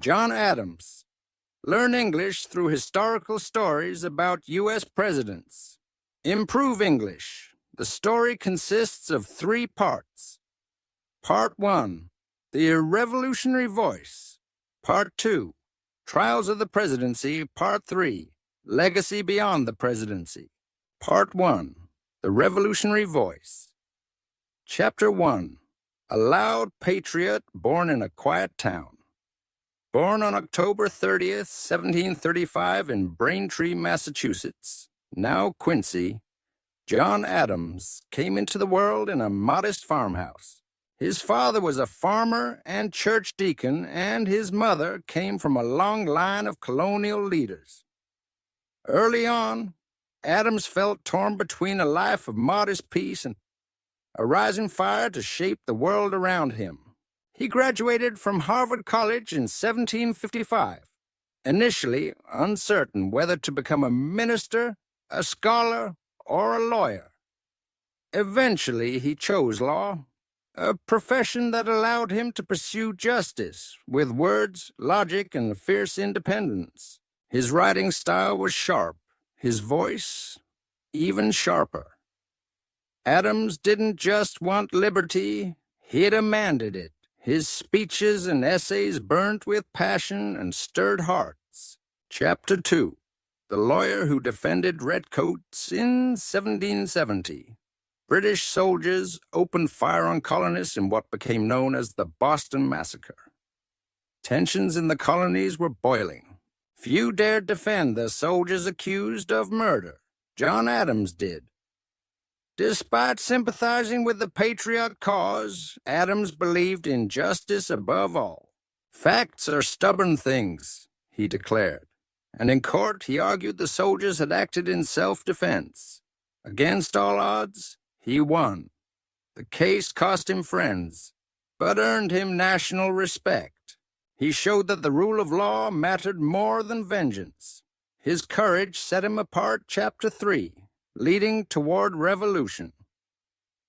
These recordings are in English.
John Adams. Learn English through historical stories about U.S. presidents. Improve English. The story consists of 3 parts. Part 1, The Revolutionary Voice. Part 2, Trials of the Presidency. Part 3, Legacy Beyond the Presidency. Part 1, The Revolutionary Voice. Chapter 1, A Loud Patriot Born in a Quiet Town. Born on October 30th, 1735 in Braintree, Massachusetts, now Quincy, John Adams came into the world in a modest farmhouse. His father was a farmer and church deacon, and his mother came from a long line of colonial leaders. Early on, Adams felt torn between a life of modest peace and a rising fire to shape the world around him. He graduated from Harvard College in 1755, initially uncertain whether to become a minister, a scholar, or a lawyer. Eventually, he chose law, a profession that allowed him to pursue justice with words, logic, and fierce independence. His writing style was sharp, his voice even sharper. Adams didn't just want liberty, he demanded it. His speeches and essays burnt with passion and stirred hearts. Chapter 2, The Lawyer Who Defended Redcoats in 1770. British soldiers opened fire on colonists in what became known as the Boston Massacre. Tensions in the colonies were boiling. Few dared defend the soldiers accused of murder. John Adams did. Despite sympathizing with the patriot cause, Adams believed in justice above all. Facts are stubborn things, he declared, and in court he argued the soldiers had acted in self-defense. Against all odds, he won. The case cost him friends, but earned him national respect. He showed that the rule of law mattered more than vengeance. His courage set him apart. Chapter 3. Leading toward revolution.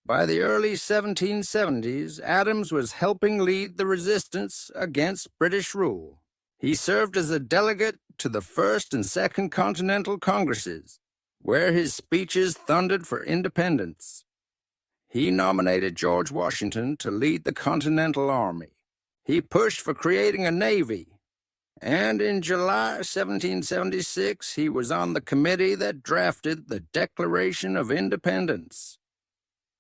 By the early 1770s, Adams was helping lead the resistance against British rule. He served as a delegate to the First and Second Continental Congresses, where his speeches thundered for independence. He nominated George Washington to lead the Continental Army. He pushed for creating a navy. And in July 1776, he was on the committee that drafted the Declaration of Independence.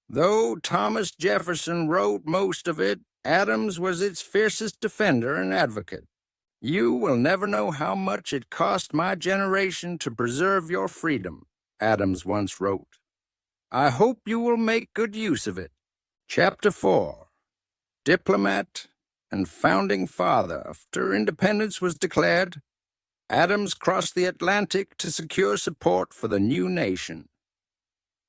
Though Thomas Jefferson wrote most of it, Adams was its fiercest defender and advocate. "You will never know how much it cost my generation to preserve your freedom," Adams once wrote. "I hope you will make good use of it." Chapter 4, Diplomat and Founding Father. After independence was declared, Adams crossed the Atlantic to secure support for the new nation.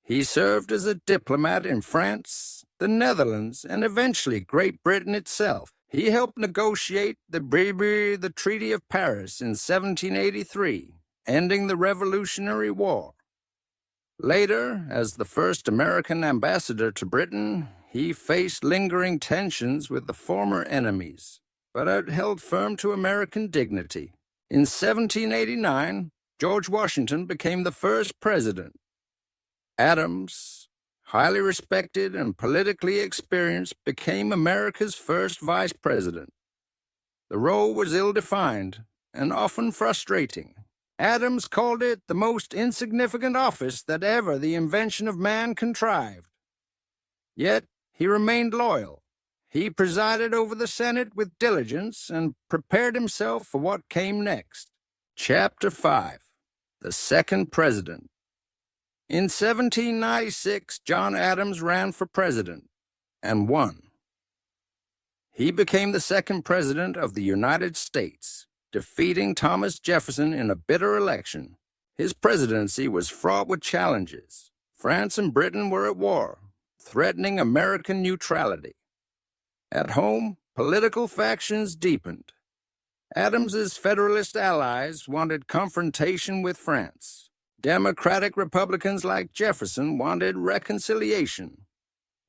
He served as a diplomat in France, the Netherlands, and eventually Great Britain itself. He helped negotiate the Treaty of Paris in 1783, ending the Revolutionary War. Later, as the first American ambassador to Britain, he faced lingering tensions with the former enemies, but held firm to American dignity. In 1789, George Washington became the first president. Adams, highly respected and politically experienced, became America's first vice president. The role was ill-defined and often frustrating. Adams called it the most insignificant office that ever the invention of man contrived. Yet, he remained loyal. He presided over the Senate with diligence and prepared himself for what came next. Chapter 5, The Second President. In 1796, John Adams ran for president and won. He became the second president of the United States, defeating Thomas Jefferson in a bitter election. His presidency was fraught with challenges. France and Britain were at war, threatening American neutrality. At home, political factions deepened. Adams's Federalist allies wanted confrontation with France. Democratic Republicans like Jefferson wanted reconciliation.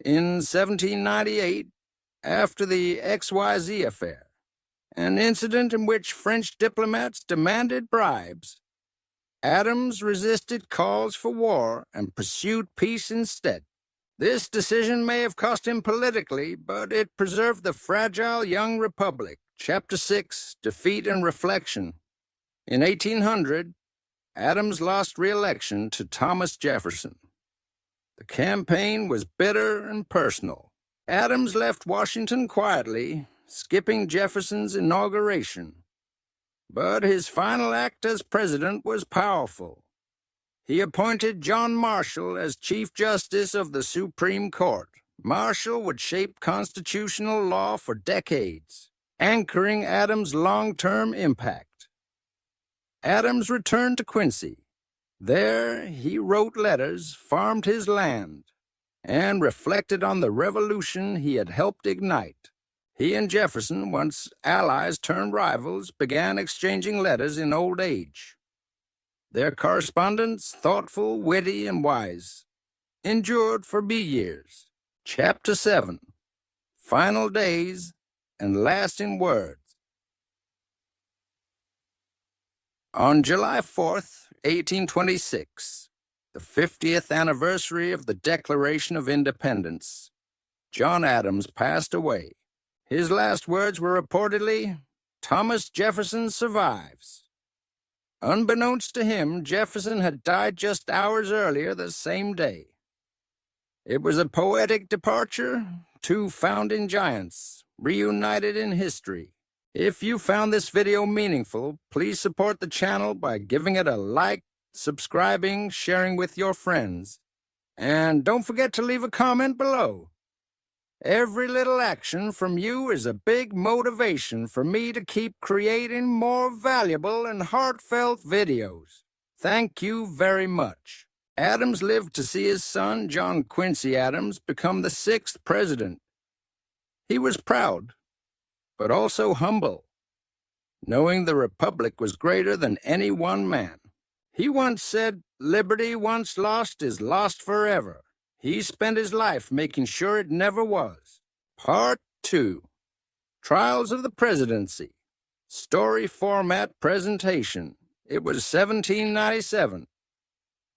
In 1798, after the XYZ affair, an incident in which French diplomats demanded bribes. Adams resisted calls for war and pursued peace instead. This decision may have cost him politically, but it preserved the fragile young republic. Chapter 6, Defeat and Reflection. In 1800, Adams lost re-election to Thomas Jefferson. The campaign was bitter and personal. Adams left Washington quietly, skipping Jefferson's inauguration. But his final act as president was powerful. He appointed John Marshall as Chief Justice of the Supreme Court. Marshall would shape constitutional law for decades, anchoring Adams' long-term impact. Adams returned to Quincy. There, he wrote letters, farmed his land, and reflected on the revolution he had helped ignite. He and Jefferson, once allies turned rivals, began exchanging letters in old age. Their correspondence, thoughtful, witty, and wise, endured for years. Chapter 7, Final Days and Lasting Words. On July 4th, 1826, the 50th anniversary of the Declaration of Independence, John Adams passed away. His last words were reportedly, "Thomas Jefferson survives." Unbeknownst to him, Jefferson had died just hours earlier the same day. It was a poetic departure, two founding giants, reunited in history. If you found this video meaningful, please support the channel by giving it a like, subscribing, sharing with your friends. And don't forget to leave a comment below. Every little action from you is a big motivation for me to keep creating more valuable and heartfelt videos. Thank you very much. Adams lived to see his son, John Quincy Adams, become the 6th president. He was proud, but also humble, knowing the republic was greater than any one man. He once said, "Liberty once lost is lost forever." He spent his life making sure it never was. Part 2. Trials of the Presidency. Story format presentation. It was 1797.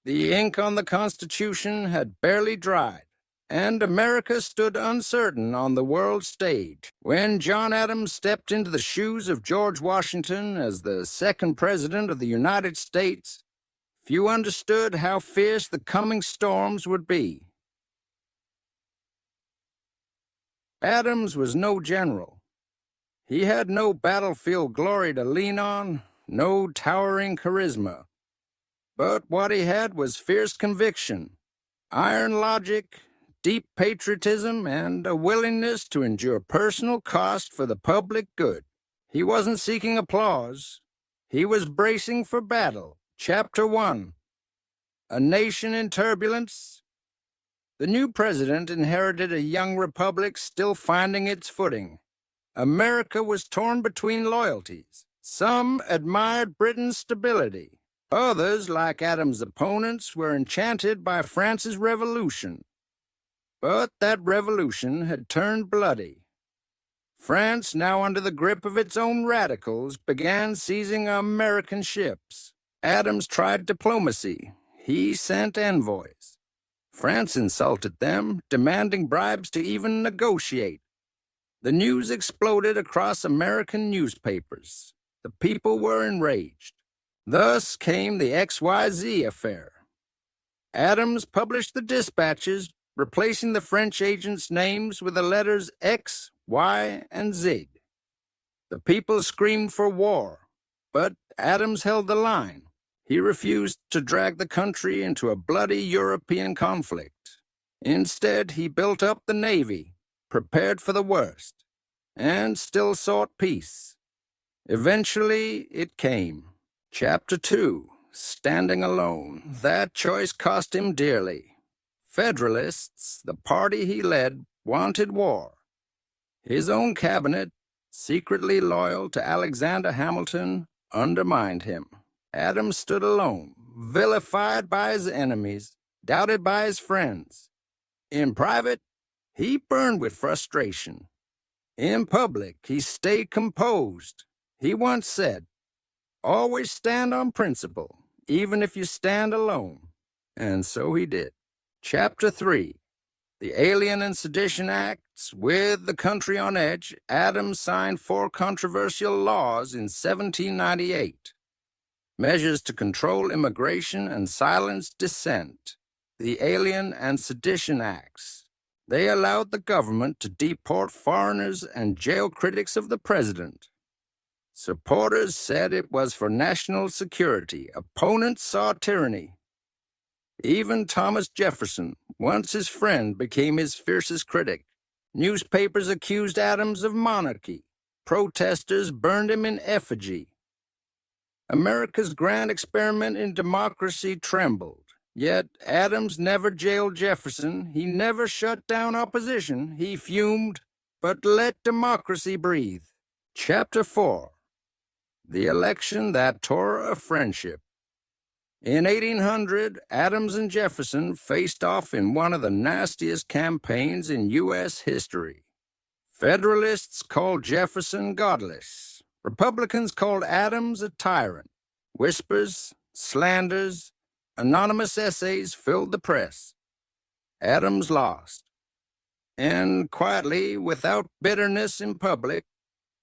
The ink on the Constitution had barely dried, and America stood uncertain on the world stage. When John Adams stepped into the shoes of George Washington as the 2nd President of the United States, few understood how fierce the coming storms would be. Adams was no general. He had no battlefield glory to lean on, no towering charisma. But what he had was fierce conviction, iron logic, deep patriotism, and a willingness to endure personal cost for the public good. He wasn't seeking applause. He was bracing for battle. Chapter 1. A Nation in Turbulence. The new president inherited a young republic still finding its footing. America was torn between loyalties. Some admired Britain's stability. Others, like Adams' opponents, were enchanted by France's revolution. But that revolution had turned bloody. France, now under the grip of its own radicals, began seizing American ships. Adams tried diplomacy. He sent envoys. France insulted them, demanding bribes to even negotiate. The news exploded across American newspapers. The people were enraged. Thus came the XYZ affair. Adams published the dispatches, replacing the French agents' names with the letters X, Y, and Z. The people screamed for war, but Adams held the line. He refused to drag the country into a bloody European conflict. Instead, he built up the Navy, prepared for the worst, and still sought peace. Eventually, it came. Chapter 2. Standing alone. That choice cost him dearly. Federalists, the party he led, wanted war. His own cabinet, secretly loyal to Alexander Hamilton, undermined him. Adams stood alone, vilified by his enemies, doubted by his friends. In private, he burned with frustration. In public, he stayed composed. He once said, "Always stand on principle, even if you stand alone." And so he did. Chapter 3. The Alien and Sedition Acts. With the country on edge, Adams signed 4 controversial laws in 1798. Measures to control immigration and silence dissent. The Alien and Sedition Acts. They allowed the government to deport foreigners and jail critics of the president. Supporters said it was for national security. Opponents saw tyranny. Even Thomas Jefferson, once his friend, became his fiercest critic. Newspapers accused Adams of monarchy. Protesters burned him in effigy. America's grand experiment in democracy trembled. Yet Adams never jailed Jefferson. He never shut down opposition. He fumed, but let democracy breathe. Chapter 4. The Election That Tore a Friendship. In 1800, Adams and Jefferson faced off in one of the nastiest campaigns in U.S. history. Federalists called Jefferson godless. Republicans called Adams a tyrant. Whispers, slanders, anonymous essays filled the press. Adams lost. And quietly, without bitterness in public,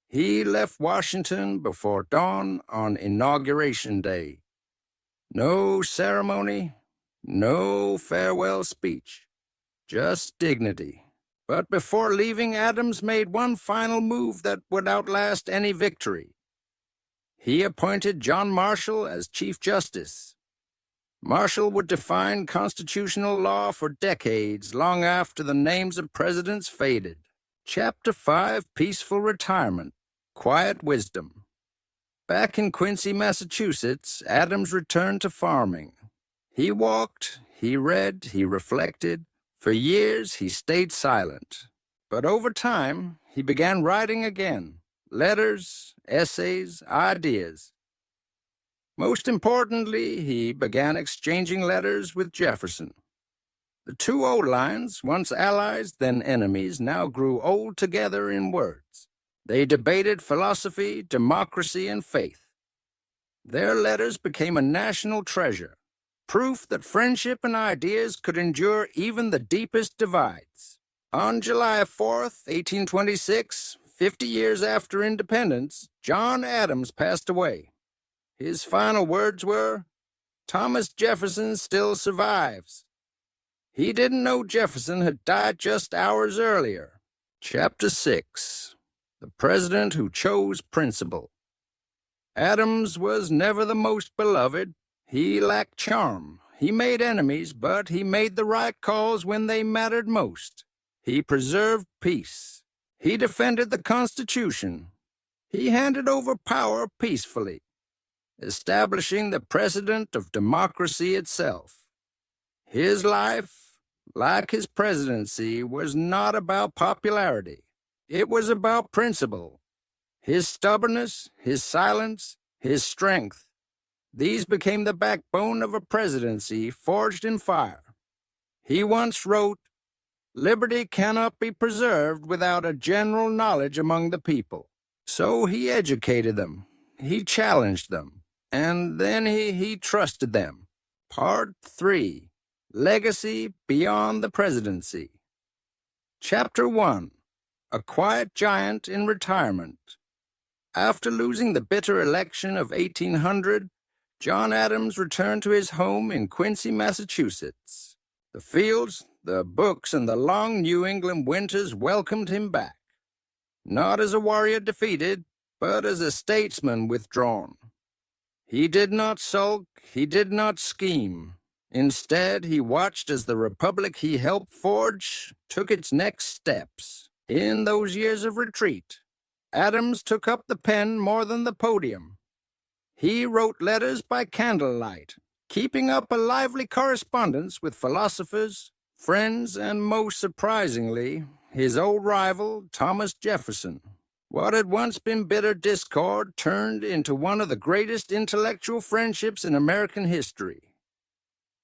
he left Washington before dawn on Inauguration Day. No ceremony, no farewell speech, just dignity. But before leaving, Adams made one final move that would outlast any victory. He appointed John Marshall as Chief Justice. Marshall would define constitutional law for decades, long after the names of presidents faded. Chapter 5, Peaceful Retirement, Quiet Wisdom. Back in Quincy, Massachusetts, Adams returned to farming. He walked, he read, he reflected. For years, he stayed silent. But over time, he began writing again. Letters, essays, ideas. Most importantly, he began exchanging letters with Jefferson. The two old lines, once allies, then enemies, now grew old together in words. They debated philosophy, democracy, and faith. Their letters became a national treasure, proof that friendship and ideas could endure even the deepest divides. On July 4th, 1826, 50 years after independence, John Adams passed away. His final words were, "Thomas Jefferson still survives." He didn't know Jefferson had died just hours earlier. Chapter 6. The President Who Chose Principle. Adams was never the most beloved. He lacked charm. He made enemies, but he made the right calls when they mattered most. He preserved peace. He defended the Constitution. He handed over power peacefully, establishing the precedent of democracy itself. His life, like his presidency, was not about popularity. It was about principle. His stubbornness, his silence, his strength. These became the backbone of a presidency forged in fire. He once wrote, "Liberty cannot be preserved without a general knowledge among the people." So he educated them. He challenged them. And then he trusted them. Part 3. Legacy Beyond the Presidency. Chapter 1. A Quiet Giant in Retirement. After losing the bitter election of 1800, John Adams returned to his home in Quincy, Massachusetts. The fields, the books, and the long New England winters welcomed him back. Not as a warrior defeated, but as a statesman withdrawn. He did not sulk, he did not scheme. Instead, he watched as the republic he helped forge took its next steps. In those years of retreat, Adams took up the pen more than the podium. He wrote letters by candlelight, keeping up a lively correspondence with philosophers, friends, and most surprisingly, his old rival, Thomas Jefferson. What had once been bitter discord turned into one of the greatest intellectual friendships in American history.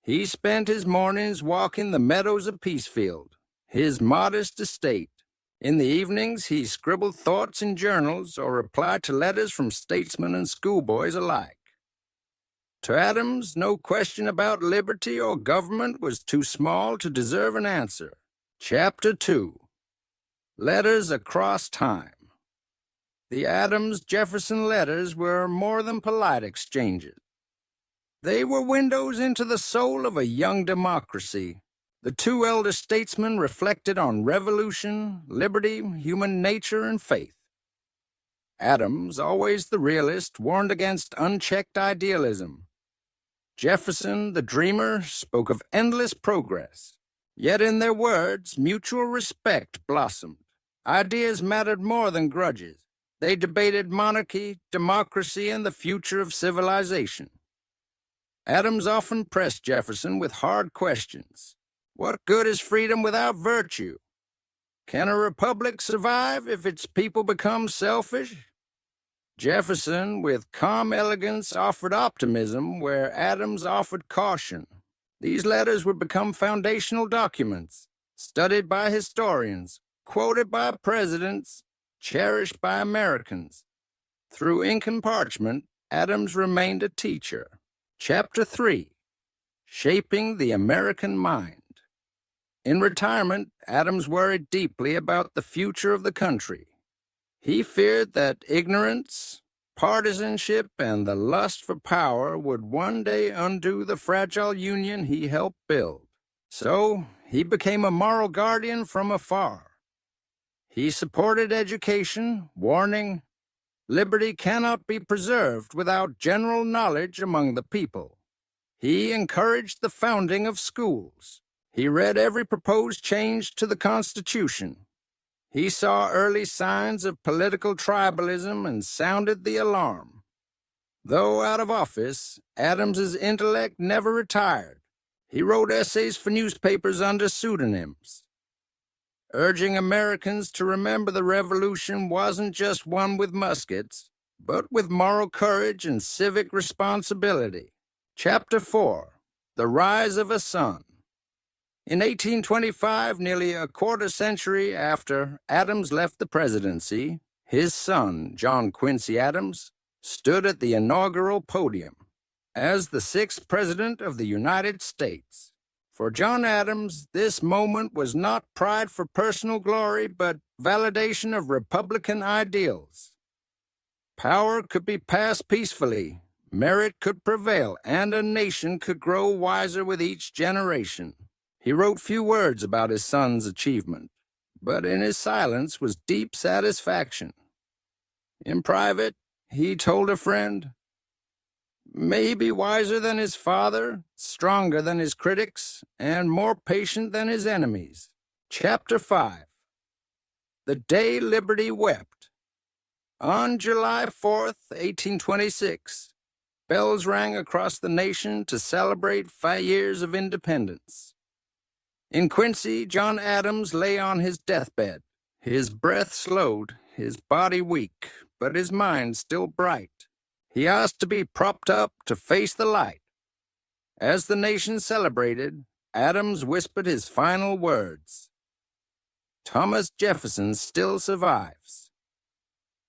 He spent his mornings walking the meadows of Peacefield, his modest estate. In the evenings, he scribbled thoughts in journals or replied to letters from statesmen and schoolboys alike. To Adams, no question about liberty or government was too small to deserve an answer. Chapter 2. Letters Across Time. The Adams-Jefferson letters were more than polite exchanges. They were windows into the soul of a young democracy. The two elder statesmen reflected on revolution, liberty, human nature, and faith. Adams, always the realist, warned against unchecked idealism. Jefferson, the dreamer, spoke of endless progress. Yet in their words, mutual respect blossomed. Ideas mattered more than grudges. They debated monarchy, democracy, and the future of civilization. Adams often pressed Jefferson with hard questions. What good is freedom without virtue? Can a republic survive if its people become selfish? Jefferson, with calm elegance, offered optimism where Adams offered caution. These letters would become foundational documents, studied by historians, quoted by presidents, cherished by Americans. Through ink and parchment, Adams remained a teacher. Chapter 3. Shaping the American Mind. In retirement, Adams worried deeply about the future of the country. He feared that ignorance, partisanship, and the lust for power would one day undo the fragile union he helped build. So, he became a moral guardian from afar. He supported education, warning, "Liberty cannot be preserved without general knowledge among the people." He encouraged the founding of schools. He read every proposed change to the Constitution. He saw early signs of political tribalism and sounded the alarm. Though out of office, Adams's intellect never retired. He wrote essays for newspapers under pseudonyms. Urging Americans to remember the Revolution wasn't just won with muskets, but with moral courage and civic responsibility. Chapter 4. The Rise of a Son. In 1825, nearly a quarter century after Adams left the presidency, his son, John Quincy Adams, stood at the inaugural podium as the 6th President of the United States. For John Adams, this moment was not pride for personal glory, but validation of Republican ideals. Power could be passed peacefully, merit could prevail, and a nation could grow wiser with each generation. He wrote few words about his son's achievement, but in his silence was deep satisfaction. In private, he told a friend, "May he be wiser than his father, stronger than his critics, and more patient than his enemies." Chapter 5. The Day Liberty Wept. On July 4th, 1826, bells rang across the nation to celebrate 5 years of independence. In Quincy, John Adams lay on his deathbed, his breath slowed, his body weak, but his mind still bright. He asked to be propped up to face the light. As the nation celebrated, Adams whispered his final words. Thomas Jefferson still survives.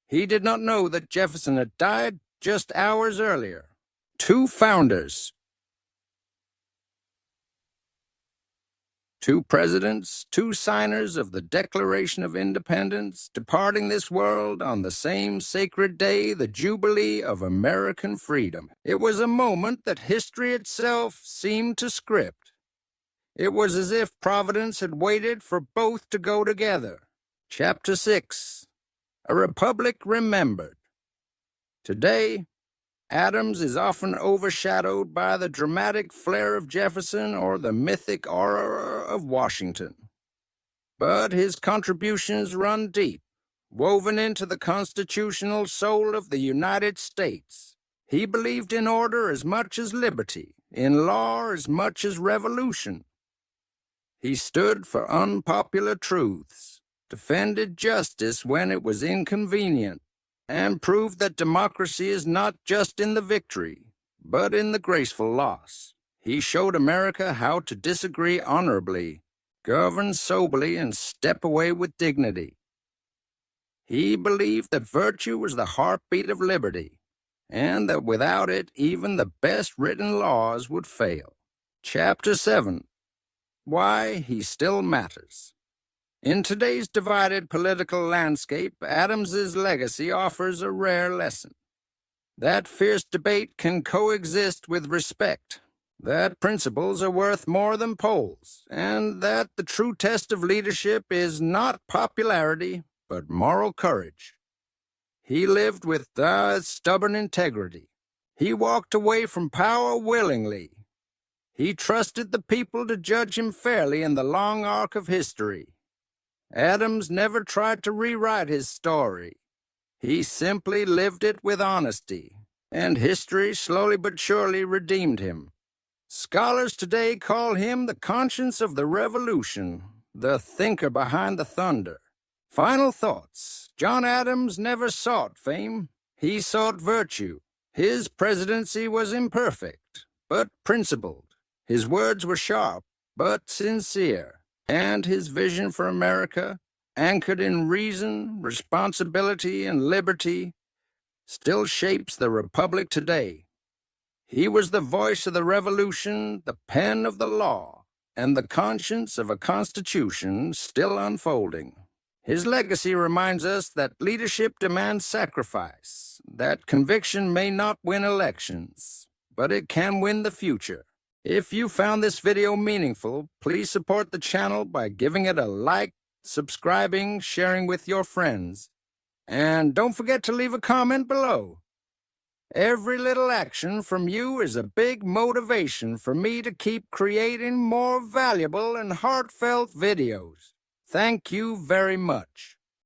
He did not know that Jefferson had died just hours earlier. Two founders, two presidents, two signers of the Declaration of Independence, departing this world on the same sacred day, the Jubilee of American freedom. It was a moment that history itself seemed to script. It was as if Providence had waited for both to go together. Chapter 6. A Republic Remembered. Today, Adams is often overshadowed by the dramatic flair of Jefferson or the mythic aura of Washington. But his contributions run deep, woven into the constitutional soul of the United States. He believed in order as much as liberty, in law as much as revolution. He stood for unpopular truths, defended justice when it was inconvenient, and proved that democracy is not just in the victory, but in the graceful loss. He showed America how to disagree honorably, govern soberly, and step away with dignity. He believed that virtue was the heartbeat of liberty, and that without it, even the best written laws would fail. Chapter 7. Why He Still Matters. In today's divided political landscape, Adams's legacy offers a rare lesson. That fierce debate can coexist with respect, that principles are worth more than polls, and that the true test of leadership is not popularity, but moral courage. He lived with stubborn integrity. He walked away from power willingly. He trusted the people to judge him fairly in the long arc of history. Adams never tried to rewrite his story. He simply lived it with honesty, and history slowly but surely redeemed him. Scholars today call him the conscience of the revolution, the thinker behind the thunder. Final thoughts. John Adams never sought fame. He sought virtue. His presidency was imperfect, but principled. His words were sharp, but sincere. And his vision for America, anchored in reason, responsibility, and liberty, still shapes the Republic today. He was the voice of the revolution, the pen of the law, and the conscience of a constitution still unfolding. His legacy reminds us that leadership demands sacrifice, that conviction may not win elections, but it can win the future. If you found this video meaningful, please support the channel by giving it a like, subscribing, sharing with your friends. And don't forget to leave a comment below. Every little action from you is a big motivation for me to keep creating more valuable and heartfelt videos. Thank you very much.